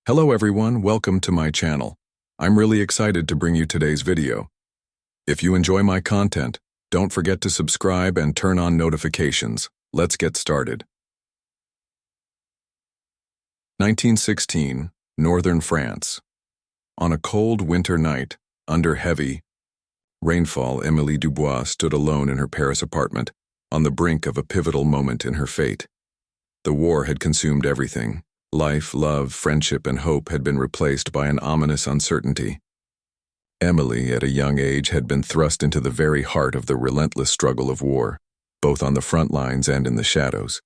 Hello everyone, welcome to my channel. I'm really excited to bring you today's video. If you enjoy my content, don't forget to subscribe and turn on notifications. Let's get started. 1916, Northern France. On a cold winter night, under heavy rainfall, Émilie Dubois stood alone in her Paris apartment, on the brink of a pivotal moment in her fate. The war had consumed everything. Life, love, friendship, and hope had been replaced by an ominous uncertainty. Émilie, at a young age, had been thrust into the very heart of the relentless struggle of war, both on the front lines and in the shadows.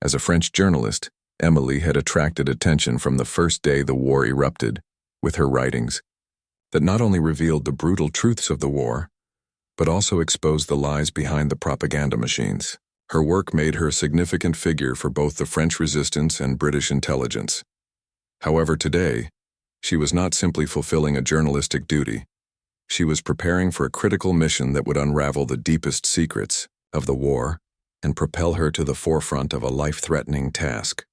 As a French journalist, Émilie had attracted attention from the first day the war erupted, with her writings, that not only revealed the brutal truths of the war, but also exposed the lies behind the propaganda machines. Her work made her a significant figure for both the French resistance and British intelligence. However, today, she was not simply fulfilling a journalistic duty. She was preparing for a critical mission that would unravel the deepest secrets of the war and propel her to the forefront of a life-threatening task.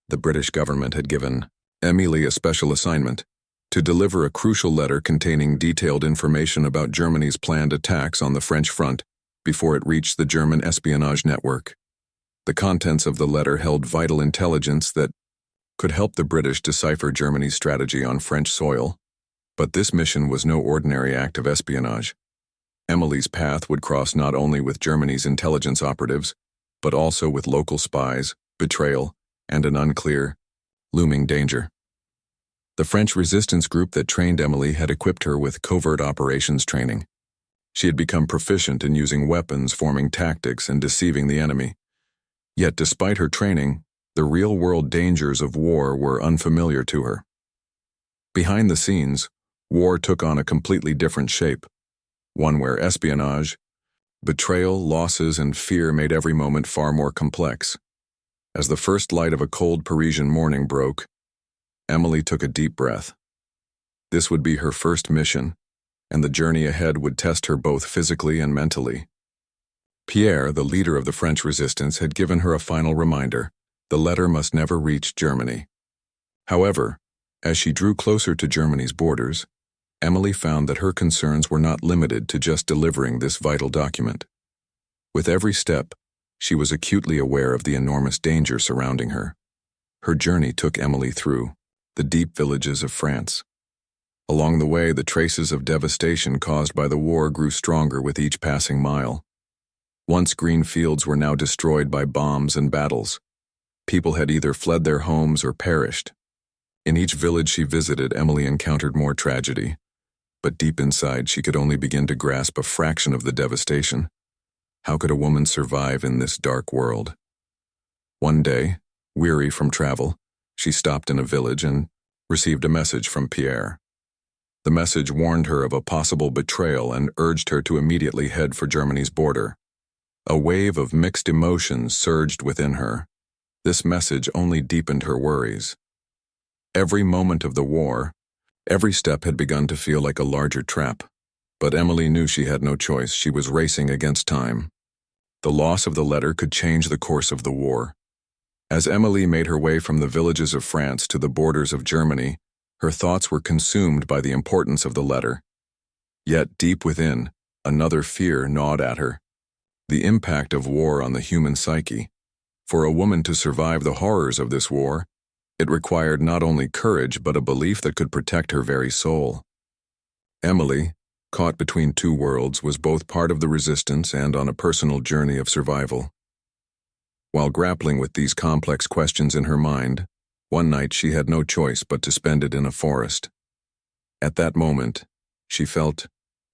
The British government had given Émilie a special assignment to deliver a crucial letter containing detailed information about Germany's planned attacks on the French front before it reached the German espionage network. The contents of the letter held vital intelligence that could help the British decipher Germany's strategy on French soil. But this mission was no ordinary act of espionage. Émilie's path would cross not only with Germany's intelligence operatives, but also with local spies, betrayal, and an unclear, looming danger. The French resistance group that trained Émilie had equipped her with covert operations training. She had become proficient in using weapons, forming tactics, and deceiving the enemy. Yet despite her training, the real-world dangers of war were unfamiliar to her. Behind the scenes, war took on a completely different shape, one where espionage, betrayal, losses, and fear made every moment far more complex. As the first light of a cold Parisian morning broke, Émilie took a deep breath. This would be her first mission, and the journey ahead would test her both physically and mentally. Pierre, the leader of the French resistance, had given her a final reminder: the letter must never reach Germany. However, as she drew closer to Germany's borders, Émilie found that her concerns were not limited to just delivering this vital document. With every step, she was acutely aware of the enormous danger surrounding her. Her journey took Émilie through the deep villages of France. Along the way, the traces of devastation caused by the war grew stronger with each passing mile. Once green fields were now destroyed by bombs and battles. People had either fled their homes or perished. In each village she visited, Émilie encountered more tragedy. But deep inside, she could only begin to grasp a fraction of the devastation. How could a woman survive in this dark world? One day, weary from travel, she stopped in a village and received a message from Pierre. The message warned her of a possible betrayal and urged her to immediately head for Germany's border. A wave of mixed emotions surged within her. This message only deepened her worries. Every moment of the war, every step had begun to feel like a larger trap. But Émilie knew she had no choice. She was racing against time. The loss of the letter could change the course of the war. As Émilie made her way from the villages of France to the borders of Germany, her thoughts were consumed by the importance of the letter. Yet deep within, another fear gnawed at her: the impact of war on the human psyche. For a woman to survive the horrors of this war, it required not only courage but a belief that could protect her very soul. Émilie, caught between two worlds, was both part of the resistance and on a personal journey of survival. While grappling with these complex questions in her mind, one night she had no choice but to spend it in a forest. At that moment, she felt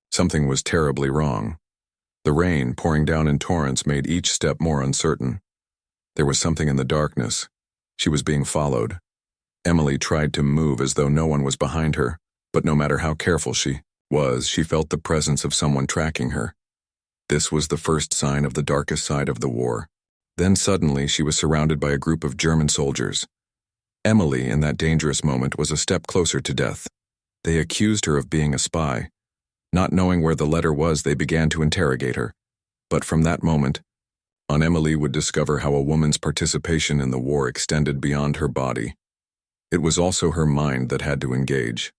something was terribly wrong. The rain, pouring down in torrents, made each step more uncertain. There was something in the darkness. She was being followed. Émilie tried to move as though no one was behind her, but no matter how careful she was, she felt the presence of someone tracking her. This was the first sign of the darkest side of the war. Then suddenly she was surrounded by a group of German soldiers. Émilie, in that dangerous moment, was a step closer to death. They accused her of being a spy. Not knowing where the letter was, they began to interrogate her. But from that moment on, Émilie would discover how a woman's participation in the war extended beyond her body. It was also her mind that had to engage.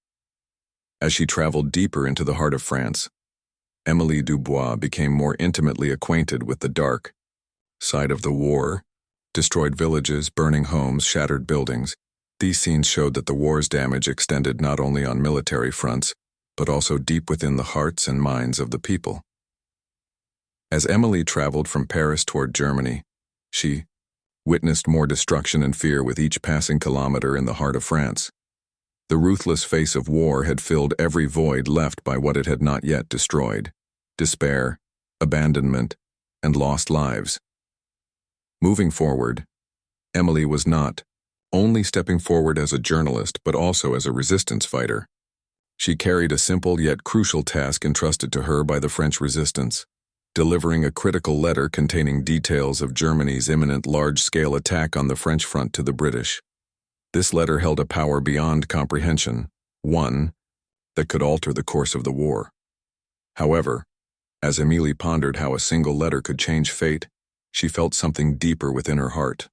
As she traveled deeper into the heart of France, Émilie Dubois became more intimately acquainted with the dark side of the war. Destroyed villages, burning homes, shattered buildings. These scenes showed that the war's damage extended not only on military fronts, but also deep within the hearts and minds of the people. As Émilie traveled from Paris toward Germany, she witnessed more destruction and fear with each passing kilometer in the heart of France. The ruthless face of war had filled every void left by what it had not yet destroyed: despair, abandonment, and lost lives. Moving forward, Émilie was not only stepping forward as a journalist, but also as a resistance fighter. She carried a simple yet crucial task entrusted to her by the French resistance, delivering a critical letter containing details of Germany's imminent large-scale attack on the French front to the British. This letter held a power beyond comprehension, one that could alter the course of the war. However, as Émilie pondered how a single letter could change fate, she felt something deeper within her heart.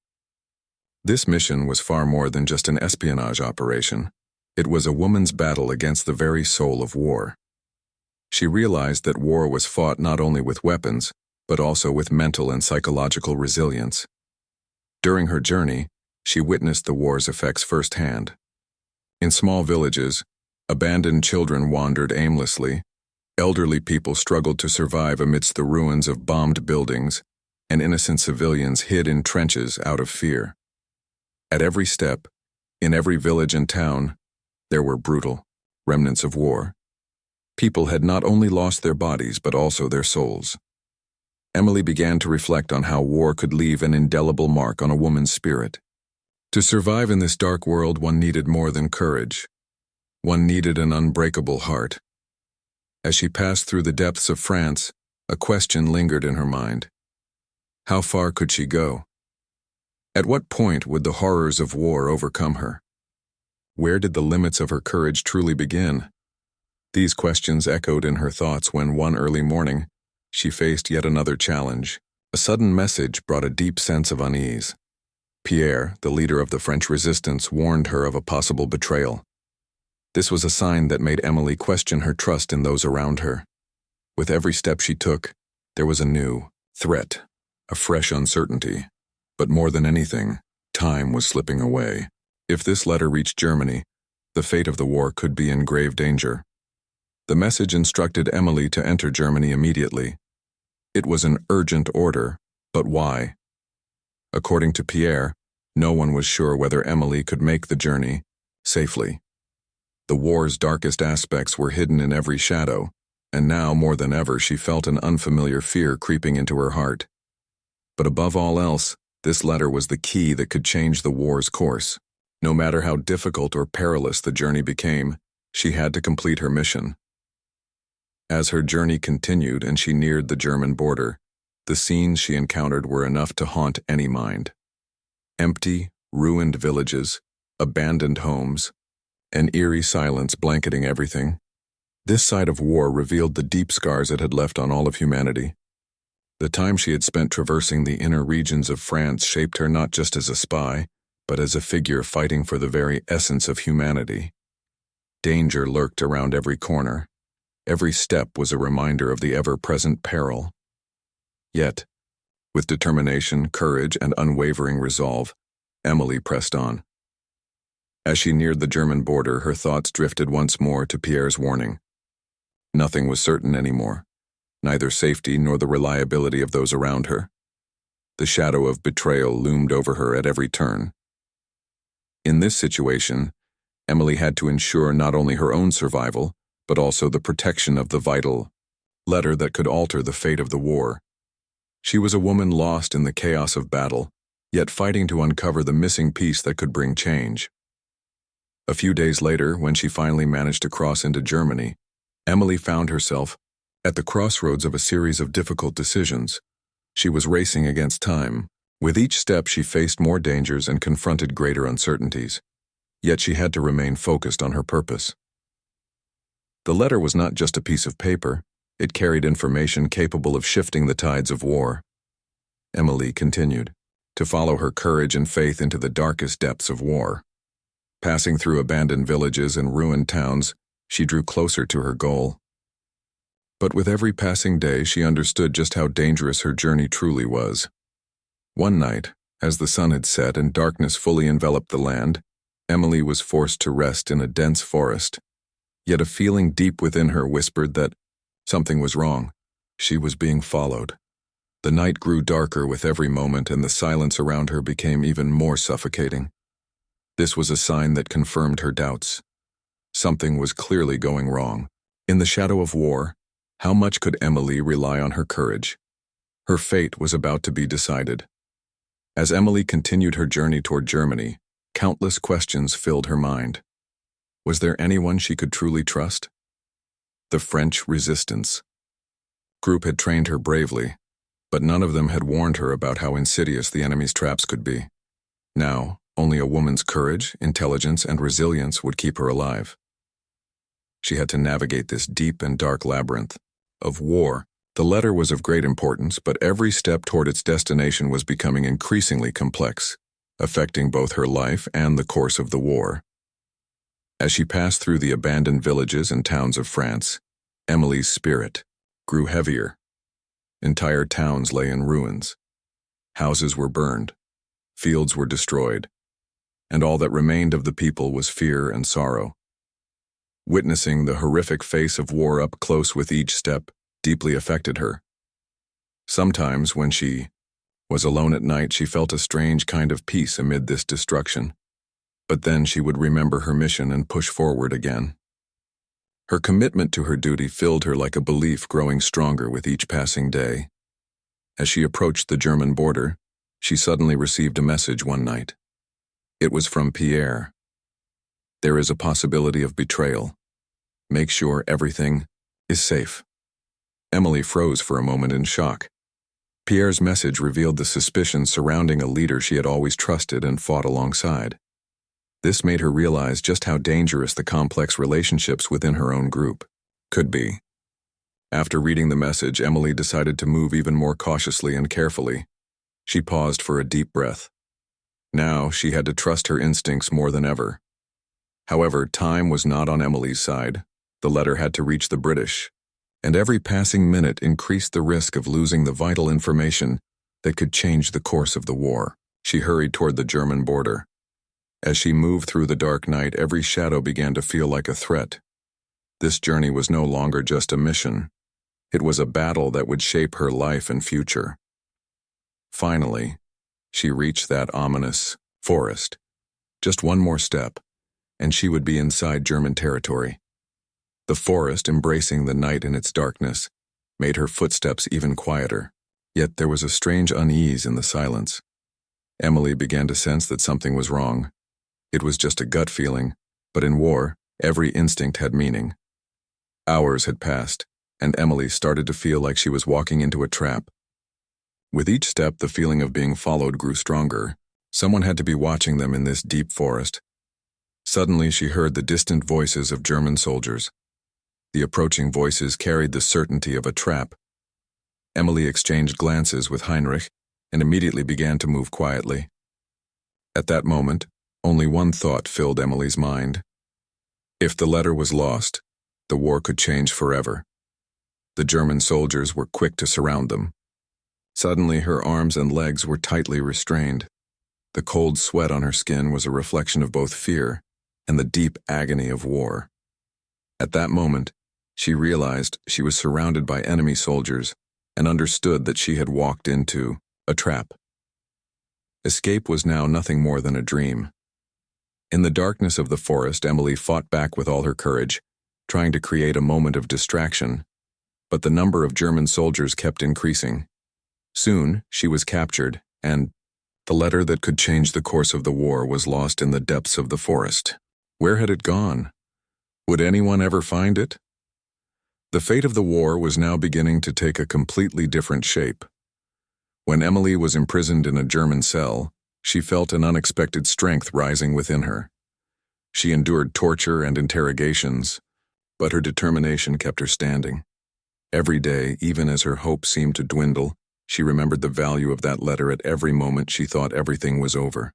This mission was far more than just an espionage operation. It was a woman's battle against the very soul of war. She realized that war was fought not only with weapons, but also with mental and psychological resilience. During her journey, she witnessed the war's effects firsthand. In small villages, abandoned children wandered aimlessly, elderly people struggled to survive amidst the ruins of bombed buildings, and innocent civilians hid in trenches out of fear. At every step, in every village and town, there were brutal remnants of war. People had not only lost their bodies, but also their souls. Émilie began to reflect on how war could leave an indelible mark on a woman's spirit. To survive in this dark world, one needed more than courage. One needed an unbreakable heart. As she passed through the depths of France, a question lingered in her mind. How far could she go? At what point would the horrors of war overcome her? Where did the limits of her courage truly begin? These questions echoed in her thoughts when one early morning, she faced yet another challenge. A sudden message brought a deep sense of unease. Pierre, the leader of the French resistance, warned her of a possible betrayal. This was a sign that made Émilie question her trust in those around her. With every step she took, there was a new threat, a fresh uncertainty. But more than anything, time was slipping away. If this letter reached Germany, the fate of the war could be in grave danger. The message instructed Émilie to enter Germany immediately. It was an urgent order, but why? According to Pierre, no one was sure whether Émilie could make the journey safely. The war's darkest aspects were hidden in every shadow, and now more than ever she felt an unfamiliar fear creeping into her heart. But above all else, this letter was the key that could change the war's course. No matter how difficult or perilous the journey became, she had to complete her mission. As her journey continued and she neared the German border, the scenes she encountered were enough to haunt any mind. Empty, ruined villages, abandoned homes, an eerie silence blanketing everything. This side of war revealed the deep scars it had left on all of humanity. The time she had spent traversing the inner regions of France shaped her not just as a spy, but as a figure fighting for the very essence of humanity. Danger lurked around every corner. Every step was a reminder of the ever-present peril. Yet, with determination, courage, and unwavering resolve, Émilie pressed on. As she neared the German border, her thoughts drifted once more to Pierre's warning. Nothing was certain anymore, neither safety nor the reliability of those around her. The shadow of betrayal loomed over her at every turn. In this situation, Émilie had to ensure not only her own survival, but also the protection of the vital letter that could alter the fate of the war. She was a woman lost in the chaos of battle, yet fighting to uncover the missing piece that could bring change. A few days later, when she finally managed to cross into Germany, Émilie found herself at the crossroads of a series of difficult decisions. She was racing against time. With each step, she faced more dangers and confronted greater uncertainties. Yet she had to remain focused on her purpose. The letter was not just a piece of paper. It carried information capable of shifting the tides of war. Émilie continued to follow her courage and faith into the darkest depths of war. Passing through abandoned villages and ruined towns, she drew closer to her goal. But with every passing day, she understood just how dangerous her journey truly was. One night, as the sun had set and darkness fully enveloped the land, Emily was forced to rest in a dense forest. Yet a feeling deep within her whispered that something was wrong. She was being followed. The night grew darker with every moment, and the silence around her became even more suffocating. This was a sign that confirmed her doubts. Something was clearly going wrong. In the shadow of war, how much could Emily rely on her courage? Her fate was about to be decided. As Emily continued her journey toward Germany, countless questions filled her mind. Was there anyone she could truly trust? The French resistance group had trained her bravely, but none of them had warned her about how insidious the enemy's traps could be. Now, only a woman's courage, intelligence, and resilience would keep her alive. She had to navigate this deep and dark labyrinth of war. The letter was of great importance, but every step toward its destination was becoming increasingly complex, affecting both her life and the course of the war. As she passed through the abandoned villages and towns of France, Emily's spirit grew heavier. Entire towns lay in ruins. Houses were burned. Fields were destroyed. And all that remained of the people was fear and sorrow. Witnessing the horrific face of war up close with each step deeply affected her. Sometimes, when she was alone at night, she felt a strange kind of peace amid this destruction. But then she would remember her mission and push forward again. Her commitment to her duty filled her like a belief growing stronger with each passing day. As she approached the German border, she suddenly received a message one night. It was from Pierre. There is a possibility of betrayal. Make sure everything is safe. Emily froze for a moment in shock. Pierre's message revealed the suspicions surrounding a leader she had always trusted and fought alongside. This made her realize just how dangerous the complex relationships within her own group could be. After reading the message, Emily decided to move even more cautiously and carefully. She paused for a deep breath. Now she had to trust her instincts more than ever. However, time was not on Emily's side. The letter had to reach the British, and every passing minute increased the risk of losing the vital information that could change the course of the war. She hurried toward the German border. As she moved through the dark night, every shadow began to feel like a threat. This journey was no longer just a mission. It was a battle that would shape her life and future. Finally, she reached that ominous forest. Just one more step, and she would be inside German territory. The forest, embracing the night in its darkness, made her footsteps even quieter. Yet there was a strange unease in the silence. Emily began to sense that something was wrong. It was just a gut feeling, but in war, every instinct had meaning. Hours had passed, and Emily started to feel like she was walking into a trap. With each step, the feeling of being followed grew stronger. Someone had to be watching them in this deep forest. Suddenly, she heard the distant voices of German soldiers. The approaching voices carried the certainty of a trap. Emily exchanged glances with Heinrich and immediately began to move quietly. At that moment, only one thought filled Emily's mind. If the letter was lost, the war could change forever. The German soldiers were quick to surround them. Suddenly, her arms and legs were tightly restrained. The cold sweat on her skin was a reflection of both fear and the deep agony of war. At that moment, she realized she was surrounded by enemy soldiers and understood that she had walked into a trap. Escape was now nothing more than a dream. In the darkness of the forest, Emily fought back with all her courage, trying to create a moment of distraction. But the number of German soldiers kept increasing. Soon, she was captured, and the letter that could change the course of the war was lost in the depths of the forest. Where had it gone? Would anyone ever find it? The fate of the war was now beginning to take a completely different shape. When Emily was imprisoned in a German cell, she felt an unexpected strength rising within her. She endured torture and interrogations, but her determination kept her standing. Every day, even as her hope seemed to dwindle, she remembered the value of that letter. At every moment she thought everything was over.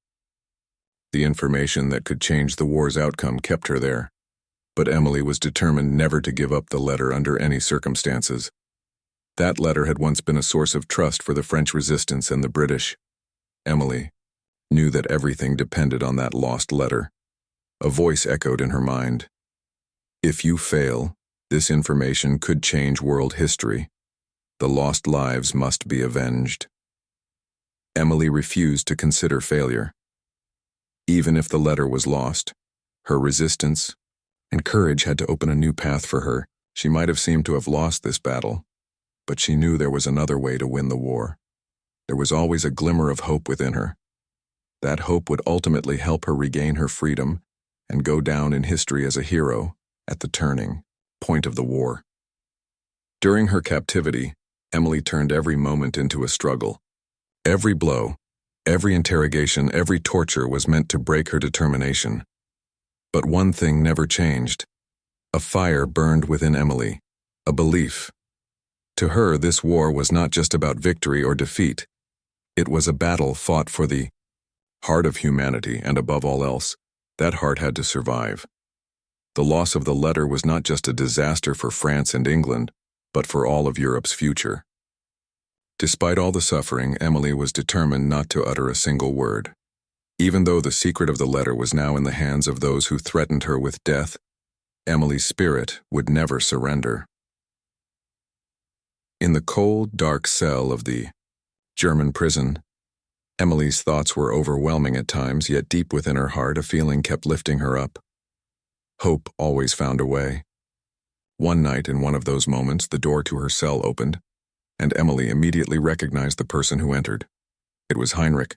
The information that could change the war's outcome kept her there. But Emily was determined never to give up the letter under any circumstances. That letter had once been a source of trust for the French resistance and the British. Emily knew that everything depended on that lost letter. A voice echoed in her mind. If you fail, this information could change world history. The lost lives must be avenged. Emily refused to consider failure. Even if the letter was lost, her resistance and courage had to open a new path for her. She might have seemed to have lost this battle, but she knew there was another way to win the war. There was always a glimmer of hope within her. That hope would ultimately help her regain her freedom and go down in history as a hero at the turning point of the war. During her captivity, Emily turned every moment into a struggle. Every blow, every interrogation, every torture was meant to break her determination. But one thing never changed. A fire burned within Emily, a belief. To her, this war was not just about victory or defeat. It was a battle fought for the heart of humanity, and above all else, that heart had to survive. The loss of the letter was not just a disaster for France and England, but for all of Europe's future. Despite all the suffering, Emily was determined not to utter a single word. Even though the secret of the letter was now in the hands of those who threatened her with death, Emily's spirit would never surrender. In the cold, dark cell of the German prison, Emily's thoughts were overwhelming at times, yet deep within her heart a feeling kept lifting her up. Hope always found a way. One night, in one of those moments, the door to her cell opened, and Emily immediately recognized the person who entered. It was Heinrich,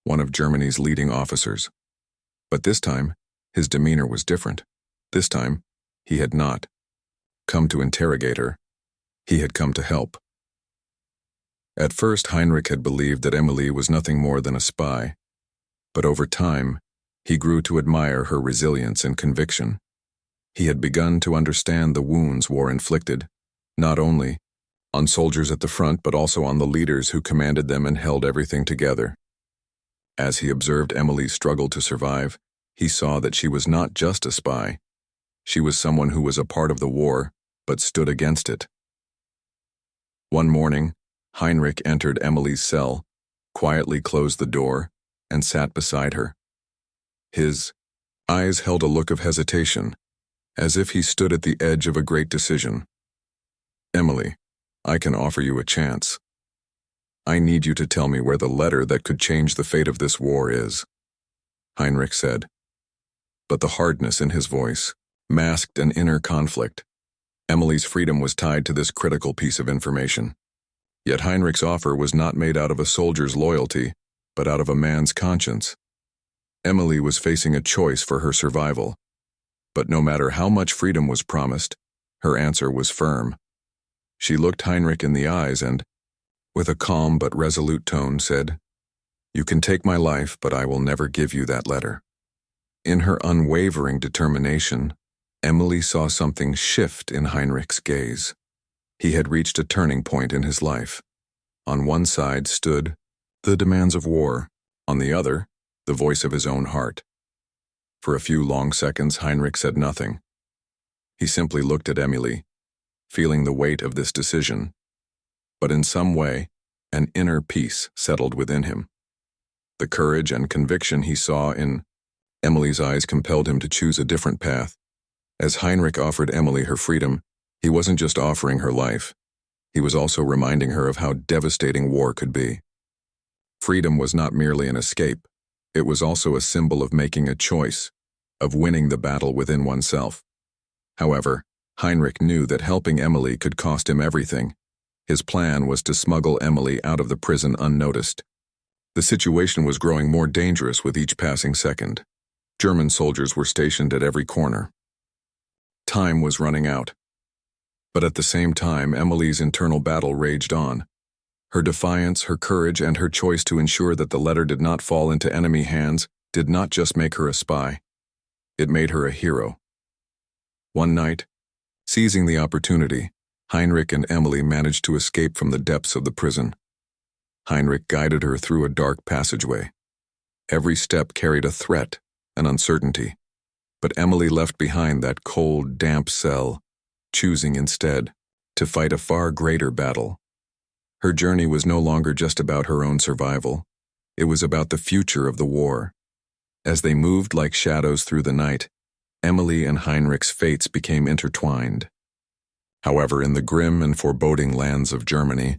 one of Germany's leading officers. But this time, his demeanor was different. This time, he had not come to interrogate her. He had come to help. At first, Heinrich had believed that Emily was nothing more than a spy, but over time, he grew to admire her resilience and conviction. He had begun to understand the wounds war inflicted, not only on soldiers at the front, but also on the leaders who commanded them and held everything together. As he observed Emily's struggle to survive, he saw that she was not just a spy. She was someone who was a part of the war, but stood against it. One morning, Heinrich entered Emily's cell, quietly closed the door, and sat beside her. His eyes held a look of hesitation, as if he stood at the edge of a great decision. Emily, I can offer you a chance. I need you to tell me where the letter that could change the fate of this war is, Heinrich said. But the hardness in his voice masked an inner conflict. Emily's freedom was tied to this critical piece of information. Yet Heinrich's offer was not made out of a soldier's loyalty, but out of a man's conscience. Emily was facing a choice for her survival. But no matter how much freedom was promised, her answer was firm. She looked Heinrich in the eyes and, with a calm but resolute tone, said, "You can take my life, but I will never give you that letter." In her unwavering determination, Emily saw something shift in Heinrich's gaze. He had reached a turning point in his life. On one side stood the demands of war, on the other, the voice of his own heart. For a few long seconds, Heinrich said nothing. He simply looked at Emily, feeling the weight of this decision. But in some way, an inner peace settled within him. The courage and conviction he saw in Emily's eyes compelled him to choose a different path. As Heinrich offered Emily her freedom, he wasn't just offering her life. He was also reminding her of how devastating war could be. Freedom was not merely an escape. It was also a symbol of making a choice, of winning the battle within oneself. However, Heinrich knew that helping Emily could cost him everything. His plan was to smuggle Emily out of the prison unnoticed. The situation was growing more dangerous with each passing second. German soldiers were stationed at every corner. Time was running out. But at the same time, Emily's internal battle raged on. Her defiance, her courage, and her choice to ensure that the letter did not fall into enemy hands did not just make her a spy. It made her a hero. One night, seizing the opportunity, Heinrich and Emily managed to escape from the depths of the prison. Heinrich guided her through a dark passageway. Every step carried a threat, an uncertainty. But Emily left behind that cold, damp cell, choosing instead to fight a far greater battle. Her journey was no longer just about her own survival. It was about the future of the war. As they moved like shadows through the night, Emily and Heinrich's fates became intertwined. However, in the grim and foreboding lands of Germany,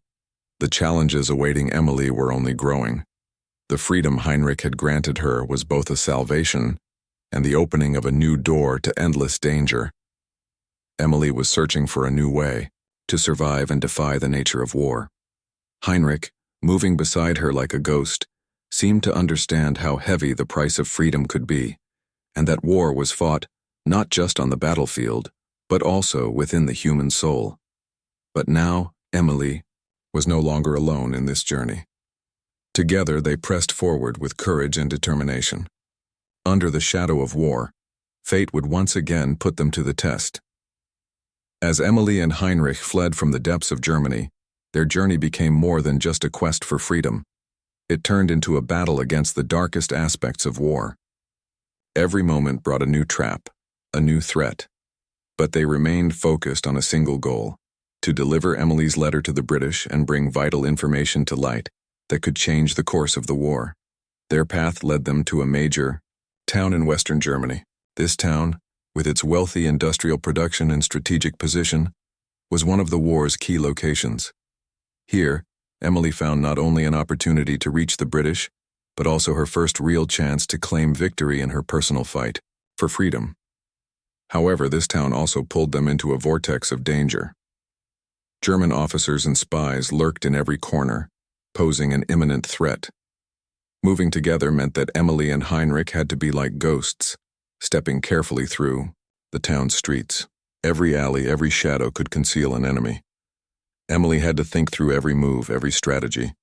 the challenges awaiting Emily were only growing. The freedom Heinrich had granted her was both a salvation and the opening of a new door to endless danger. Emily was searching for a new way to survive and defy the nature of war. Heinrich, moving beside her like a ghost, seemed to understand how heavy the price of freedom could be, and that war was fought not just on the battlefield, but also within the human soul. But now, Emily was no longer alone in this journey. Together they pressed forward with courage and determination. Under the shadow of war, fate would once again put them to the test. As Emily and Heinrich fled from the depths of Germany, their journey became more than just a quest for freedom. It turned into a battle against the darkest aspects of war. Every moment brought a new trap, a new threat. But they remained focused on a single goal: to deliver Emily's letter to the British and bring vital information to light that could change the course of the war. Their path led them to a major town in western Germany. This town, with its wealthy industrial production and strategic position, was one of the war's key locations. Here, Emily found not only an opportunity to reach the British, but also her first real chance to claim victory in her personal fight for freedom. However, this town also pulled them into a vortex of danger. German officers and spies lurked in every corner, posing an imminent threat. Moving together meant that Emily and Heinrich had to be like ghosts, stepping carefully through the town's streets. Every alley, every shadow could conceal an enemy. Emily had to think through every move, every strategy.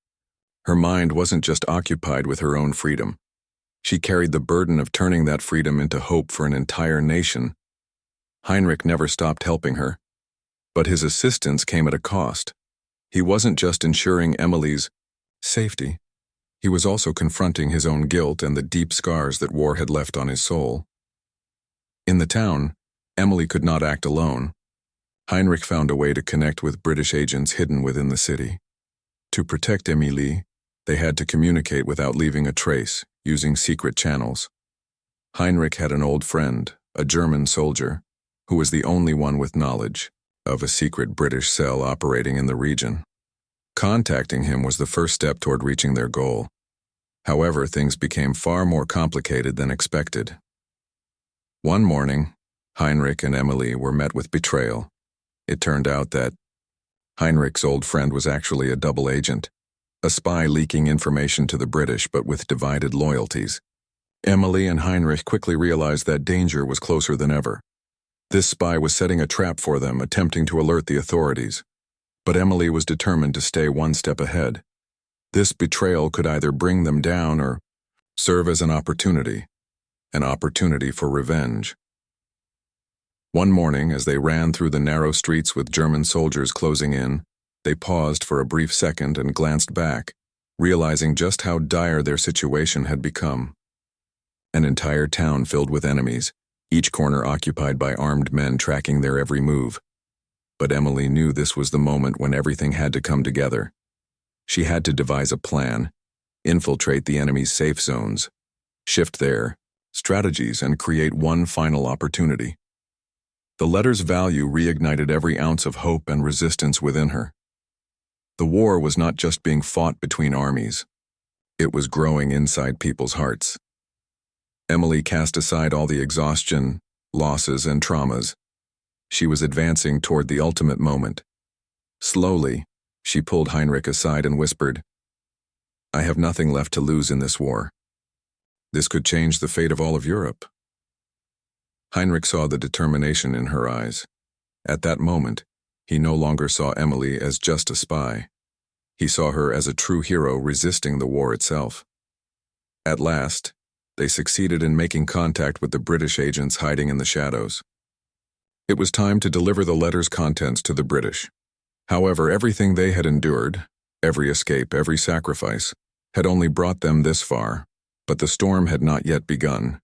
Her mind wasn't just occupied with her own freedom. She carried the burden of turning that freedom into hope for an entire nation. Heinrich never stopped helping her, but his assistance came at a cost. He wasn't just ensuring Emily's safety. He was also confronting his own guilt and the deep scars that war had left on his soul. In the town, Emily could not act alone. Heinrich found a way to connect with British agents hidden within the city. To protect Emilie, they had to communicate without leaving a trace, using secret channels. Heinrich had an old friend, a German soldier, who was the only one with knowledge of a secret British cell operating in the region. Contacting him was the first step toward reaching their goal. However, things became far more complicated than expected. One morning, Heinrich and Emily were met with betrayal. It turned out that Heinrich's old friend was actually a double agent, a spy leaking information to the British but with divided loyalties. Emily and Heinrich quickly realized that danger was closer than ever. This spy was setting a trap for them, attempting to alert the authorities. But Emily was determined to stay one step ahead. This betrayal could either bring them down or serve as an opportunity for revenge. One morning, as they ran through the narrow streets with German soldiers closing in, they paused for a brief second and glanced back, realizing just how dire their situation had become. An entire town filled with enemies, each corner occupied by armed men tracking their every move. But Emily knew this was the moment when everything had to come together. She had to devise a plan, infiltrate the enemy's safe zones, shift their strategies, and create one final opportunity. The letter's value reignited every ounce of hope and resistance within her. The war was not just being fought between armies. It was growing inside people's hearts. Emily cast aside all the exhaustion, losses, and traumas. She was advancing toward the ultimate moment. Slowly, she pulled Heinrich aside and whispered, "I have nothing left to lose in this war. This could change the fate of all of Europe." Heinrich saw the determination in her eyes. At that moment, he no longer saw Emily as just a spy. He saw her as a true hero resisting the war itself. At last, they succeeded in making contact with the British agents hiding in the shadows. It was time to deliver the letter's contents to the British. However, everything they had endured, every escape, every sacrifice, had only brought them this far. But the storm had not yet begun.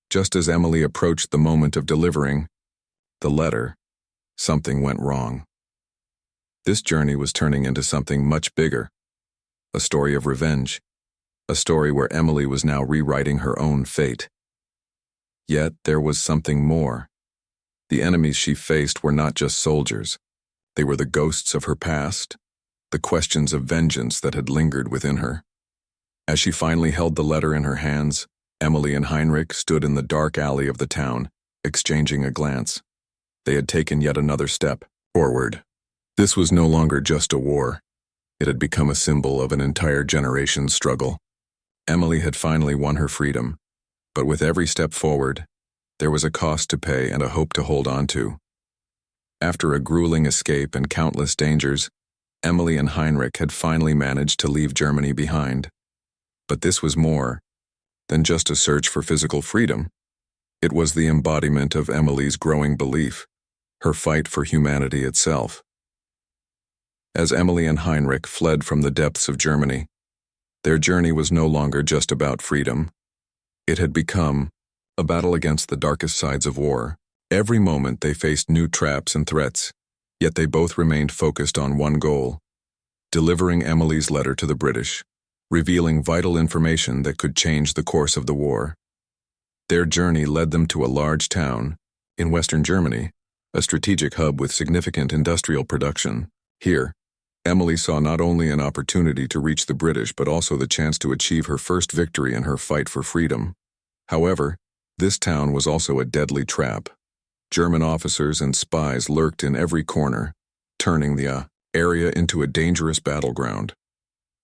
Just as Emily approached the moment of delivering the letter, something went wrong. This journey was turning into something much bigger, a story of revenge, a story where Emily was now rewriting her own fate. Yet there was something more. The enemies she faced were not just soldiers. They were the ghosts of her past, the questions of vengeance that had lingered within her. As she finally held the letter in her hands, Emily and Heinrich stood in the dark alley of the town, exchanging a glance. They had taken yet another step forward. This was no longer just a war. It had become a symbol of an entire generation's struggle. Emily had finally won her freedom, but with every step forward, there was a cost to pay and a hope to hold on to. After a grueling escape and countless dangers, Emily and Heinrich had finally managed to leave Germany behind. But this was more than just a search for physical freedom. It was the embodiment of Emily's growing belief, her fight for humanity itself. As Emily and Heinrich fled from the depths of Germany, their journey was no longer just about freedom. It had become a battle against the darkest sides of war. Every moment they faced new traps and threats, yet they both remained focused on one goal: delivering Emily's letter to the British, revealing vital information that could change the course of the war. Their journey led them to a large town in western Germany, a strategic hub with significant industrial production. Here, Emily saw not only an opportunity to reach the British but also the chance to achieve her first victory in her fight for freedom. However, this town was also a deadly trap. German officers and spies lurked in every corner, turning the area into a dangerous battleground.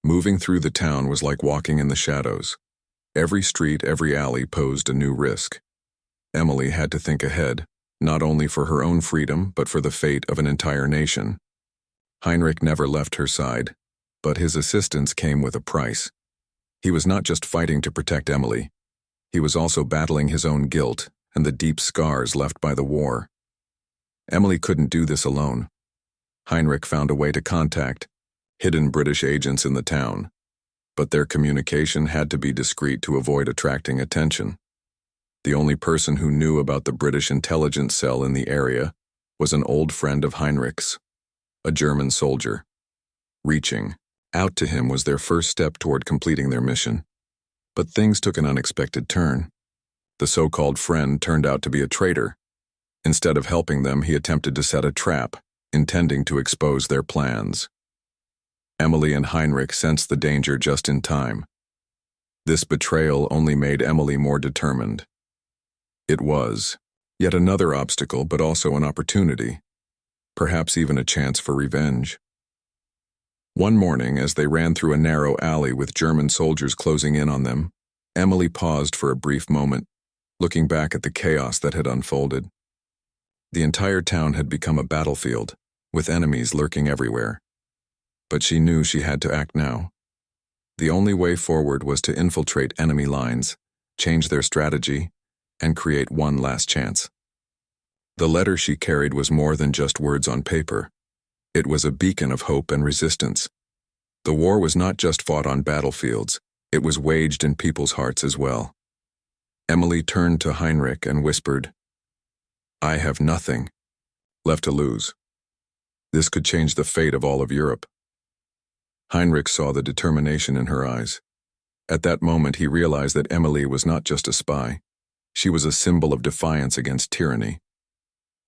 Moving through the town was like walking in the shadows. Every street, every alley posed a new risk. Emily had to think ahead, not only for her own freedom but for the fate of an entire nation. Heinrich never left her side, but his assistance came with a price. He was not just fighting to protect Emily. He was also battling his own guilt and the deep scars left by the war. Emily couldn't do this alone. Heinrich found a way to contact hidden British agents in the town, but their communication had to be discreet to avoid attracting attention. The only person who knew about the British intelligence cell in the area was an old friend of Heinrich's, a German soldier. Reaching out to him was their first step toward completing their mission. But things took an unexpected turn. The so-called friend turned out to be a traitor. Instead of helping them, he attempted to set a trap, intending to expose their plans. Emily and Heinrich sensed the danger just in time. This betrayal only made Emily more determined. It was yet another obstacle, but also an opportunity, perhaps even a chance for revenge. One morning, as they ran through a narrow alley with German soldiers closing in on them, Emily paused for a brief moment, looking back at the chaos that had unfolded. The entire town had become a battlefield, with enemies lurking everywhere. But she knew she had to act now. The only way forward was to infiltrate enemy lines, change their strategy, and create one last chance. The letter she carried was more than just words on paper. It was a beacon of hope and resistance. The war was not just fought on battlefields, it was waged in people's hearts as well. Emily turned to Heinrich and whispered, "I have nothing left to lose. This could change the fate of all of Europe." Heinrich saw the determination in her eyes. At that moment, he realized that Emily was not just a spy. She was a symbol of defiance against tyranny.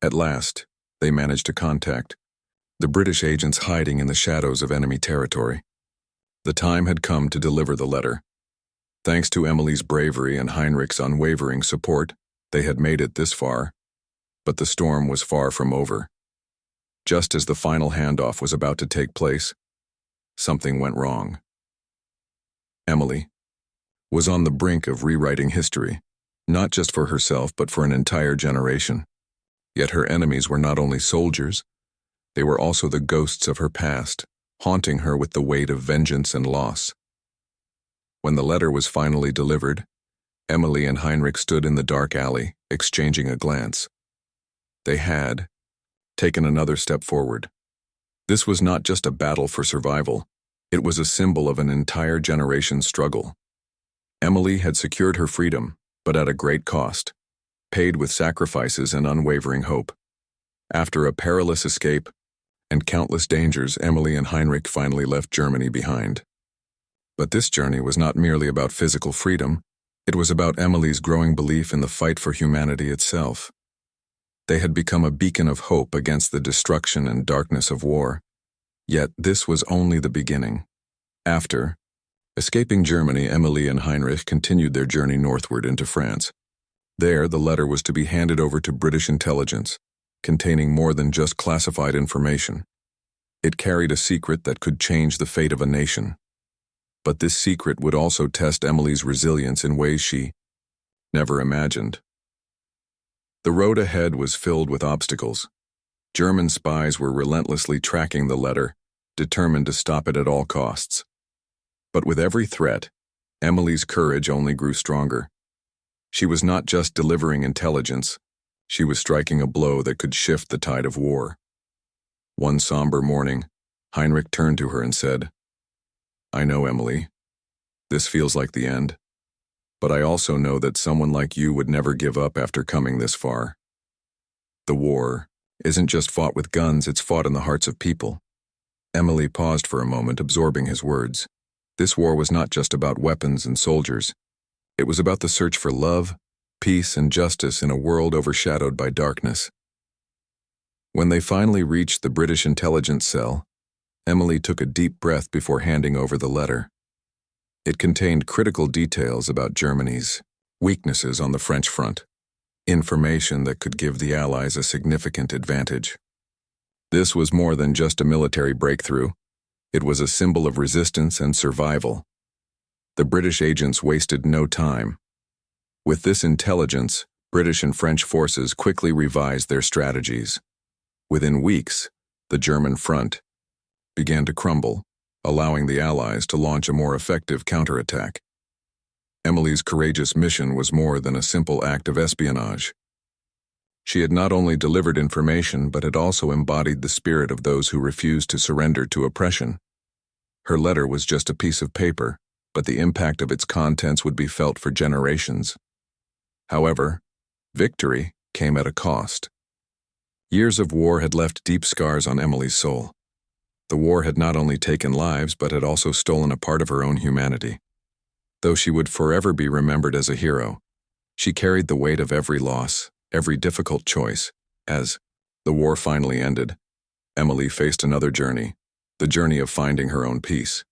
At last, they managed to contact the British agents hiding in the shadows of enemy territory. The time had come to deliver the letter. Thanks to Emily's bravery and Heinrich's unwavering support, they had made it this far. But the storm was far from over. Just as the final handoff was about to take place, something went wrong. Emily was on the brink of rewriting history, not just for herself but for an entire generation. Yet her enemies were not only soldiers, they were also the ghosts of her past, haunting her with the weight of vengeance and loss. When the letter was finally delivered, Emily and Heinrich stood in the dark alley, exchanging a glance. They had taken another step forward. This was not just a battle for survival, it was a symbol of an entire generation's struggle. Emily had secured her freedom, but at a great cost, paid with sacrifices and unwavering hope. After a perilous escape and countless dangers, Emily and Heinrich finally left Germany behind. But this journey was not merely about physical freedom, it was about Emily's growing belief in the fight for humanity itself. They had become a beacon of hope against the destruction and darkness of war. Yet this was only the beginning. After escaping Germany, Emily and Heinrich continued their journey northward into France. There, the letter was to be handed over to British intelligence, containing more than just classified information. It carried a secret that could change the fate of a nation. But this secret would also test Emily's resilience in ways she never imagined. The road ahead was filled with obstacles. German spies were relentlessly tracking the letter, determined to stop it at all costs. But with every threat, Emily's courage only grew stronger. She was not just delivering intelligence, she was striking a blow that could shift the tide of war. One somber morning, Heinrich turned to her and said, "I know, Emily. This feels like the end. But I also know that someone like you would never give up after coming this far. The war isn't just fought with guns, it's fought in the hearts of people." Emily paused for a moment, absorbing his words. This war was not just about weapons and soldiers. It was about the search for love, peace, and justice in a world overshadowed by darkness. When they finally reached the British intelligence cell, Emily took a deep breath before handing over the letter. It contained critical details about Germany's weaknesses on the French front, information that could give the Allies a significant advantage. This was more than just a military breakthrough. It was a symbol of resistance and survival. The British agents wasted no time. With this intelligence, British and French forces quickly revised their strategies. Within weeks, the German front began to crumble, allowing the Allies to launch a more effective counterattack. Emily's courageous mission was more than a simple act of espionage. She had not only delivered information, but had also embodied the spirit of those who refused to surrender to oppression. Her letter was just a piece of paper, but the impact of its contents would be felt for generations. However, victory came at a cost. Years of war had left deep scars on Emily's soul. The war had not only taken lives, but had also stolen a part of her own humanity. Though she would forever be remembered as a hero, she carried the weight of every loss, every difficult choice. As the war finally ended, Emily faced another journey, the journey of finding her own peace.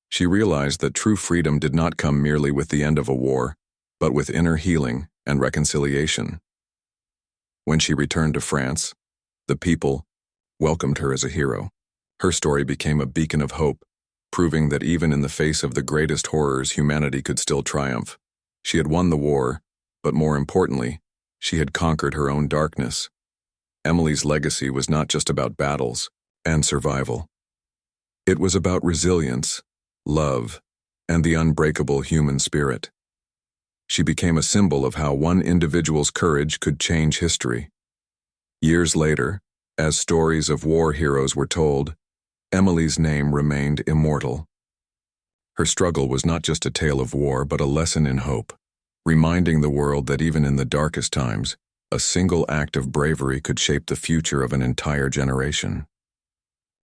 She realized that true freedom did not come merely with the end of a war, but with inner healing and reconciliation. When she returned to France, the people welcomed her as a hero. Her story became a beacon of hope, proving that even in the face of the greatest horrors, humanity could still triumph. She had won the war, but more importantly, she had conquered her own darkness. Emily's legacy was not just about battles and survival. It was about resilience, love, and the unbreakable human spirit. She became a symbol of how one individual's courage could change history. Years later, as stories of war heroes were told, Emily's name remained immortal. Her struggle was not just a tale of war, but a lesson in hope, reminding the world that even in the darkest times, a single act of bravery could shape the future of an entire generation.